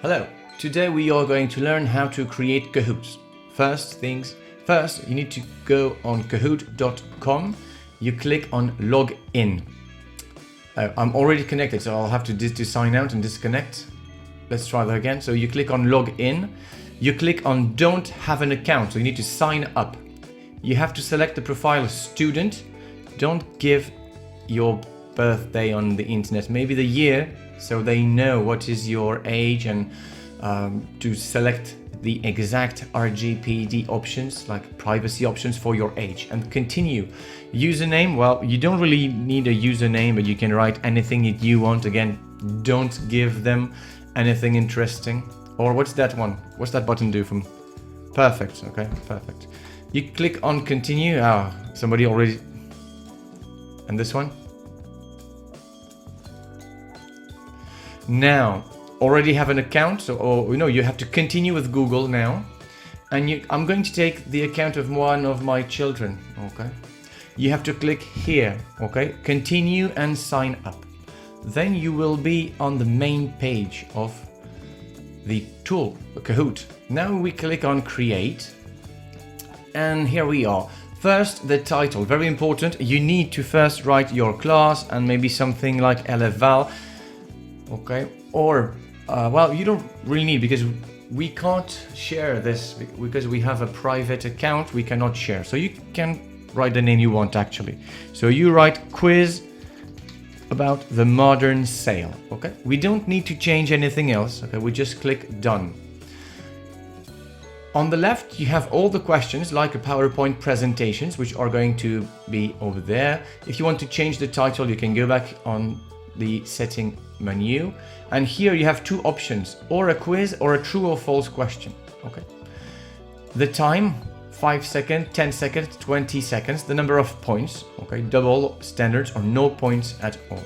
Hello, today we are going to learn how to create Kahoots. First, you need to go on Kahoot.com. You click on log in. I'm already connected, so I'll have to sign out and disconnect. Let's try that again. So you click on log in. You click on don't have an account, so you need to sign up. You have to select the profile student. Don't give your birthday on the internet, maybe the year, so they know what is your age, and to select the exact RGPD options, like privacy options for your age, and continue. Username, well, you don't really need a username, but you can write anything that you want. Again, don't give them anything interesting. Or what's that one? What's that button do from? Perfect, okay, perfect. You click on continue. Somebody already. And this one? Now, already have an account, so you have to continue with Google now. And I'm going to take the account of one of my children, okay? You have to click here, okay? Continue and sign up. Then you will be on the main page of the tool, Kahoot. Now we click on create, and here we are. First, the title, very important. You need to first write your class and maybe something like LFVAL, okay? Or, well, you don't really need, because we can't share this because we have a private account. We cannot share, so you can write the name you want actually. So you write quiz about the modern sale, okay? We don't need to change anything else, okay? We just click done. On the left, you have all the questions like a PowerPoint presentations, which are going to be over there. If you want to change the title, you can go back on the setting menu. And here you have two options, or a quiz or a true or false question, okay? The time, 5 seconds, 10 seconds, 20 seconds, the number of points, okay? Double standards or no points at all.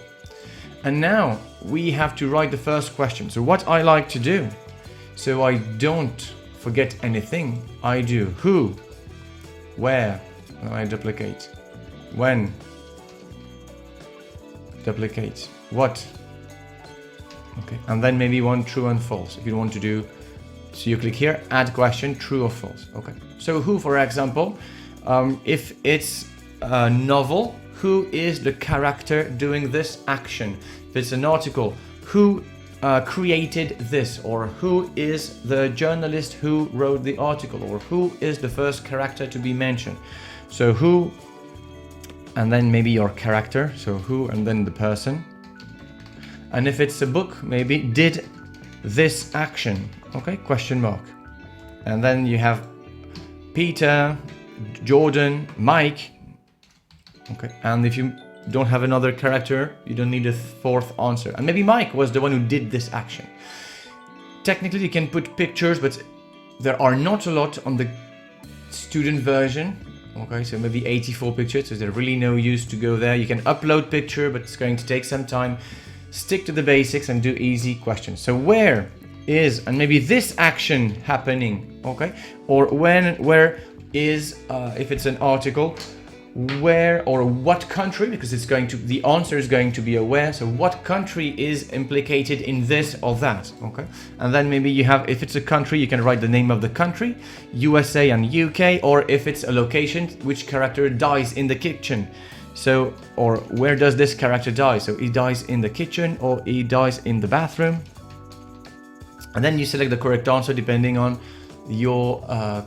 And now we have to write the first question. So what I like to do, so I don't forget anything, I do who, where, I duplicate, when, duplicate, what, okay, and then maybe one true and false if you want to do. So you click here, add question, true or false, okay. So who, for example, if it's a novel, who is the character doing this action? If it's an article, who created this, or who is the journalist who wrote the article, or who is the first character to be mentioned. So who, and then maybe your character, so who and then the person. And if it's a book, maybe did this action, okay, question mark. And then you have Peter, Jordan, Mike, okay. And if you don't have another character, you don't need a fourth answer. And maybe Mike was the one who did this action. Technically, you can put pictures, but there are not a lot on the student version. Okay, so maybe 84 pictures, so there's really no use to go there. You can upload picture, but it's going to take some time. Stick to the basics and do easy questions. So where is, and maybe this action happening, okay? Or when, where is, if it's an article, where or what country, because it's going to, the answer is going to be a where, so what country is implicated in this or that, okay? And then maybe you have, if it's a country, you can write the name of the country, USA and UK, or if it's a location, which character dies in the kitchen. So, or where does this character die? So he dies in the kitchen, or he dies in the bathroom. And then you select the correct answer depending on your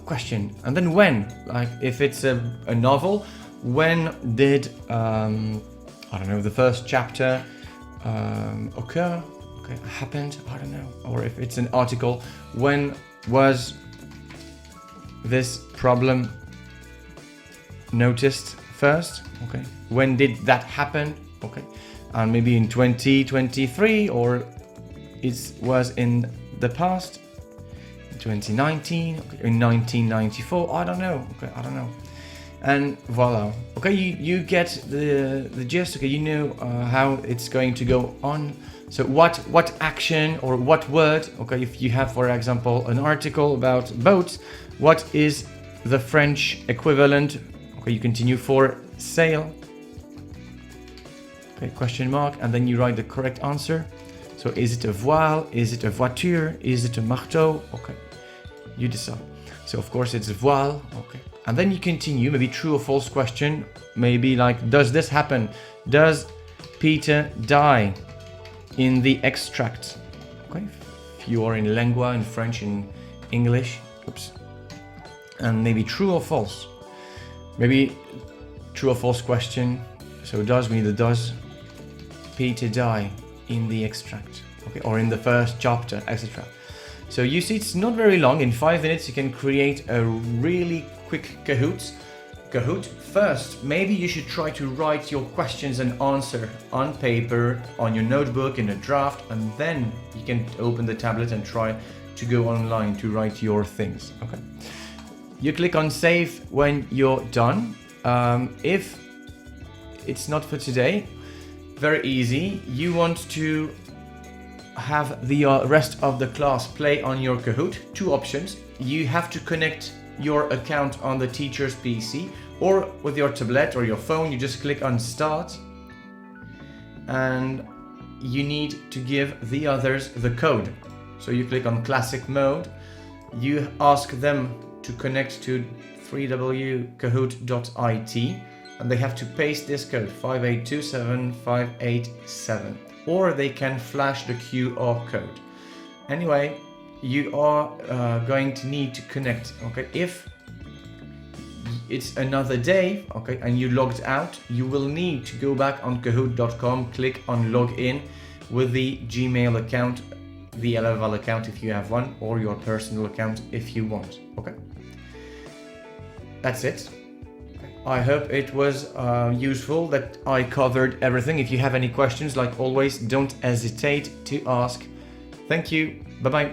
question. And then when, like if it's a novel, when did, I don't know, the first chapter occur, okay, happened, I don't know. Or if it's an article, when was this problem noticed first, okay? When did that happen, okay? And maybe in 2023, or it was in the past, 2019, okay, in 1994, I don't know, okay, I don't know. And voila, okay, you get the gist, okay, you know how it's going to go on. So what action or what word, okay, if you have, for example, an article about boats, what is the French equivalent? Okay, you continue for sale, okay, question mark, and then you write the correct answer. So So is it a voile? Is it a voiture? Is it a marteau? Okay, you decide. So of course it's a voile. Okay, and then you continue, maybe true or false question, maybe like, does this happen? Does Peter die in the extract? Okay, if you are in lingua, in French, in English, oops. And maybe true or false. Maybe true or false question. So does, we need the does Peter die in the extract, okay, or in the first chapter, etc. So you see, it's not very long. In 5 minutes, you can create a really quick Kahoot. First, maybe you should try to write your questions and answer on paper, on your notebook, in a draft, and then you can open the tablet and try to go online to write your things, okay? You click on save when you're done. If it's not for today, very easy. You want to have the rest of the class play on your Kahoot. 2 options. You have to connect your account on the teacher's PC or with your tablet or your phone. You just click on start and you need to give the others the code. So you click on classic mode. You ask them to connect to www.kahoot.it and they have to paste this code 5827587, or they can flash the QR code. Anyway, you are going to need to connect, okay? If it's another day, okay, and you logged out, you will need to go back on kahoot.com, click on login with the Gmail account, the LFL account if you have one, or your personal account if you want, okay? That's it. I hope it was useful, that I covered everything. If you have any questions, like always, don't hesitate to ask. Thank you. Bye-bye.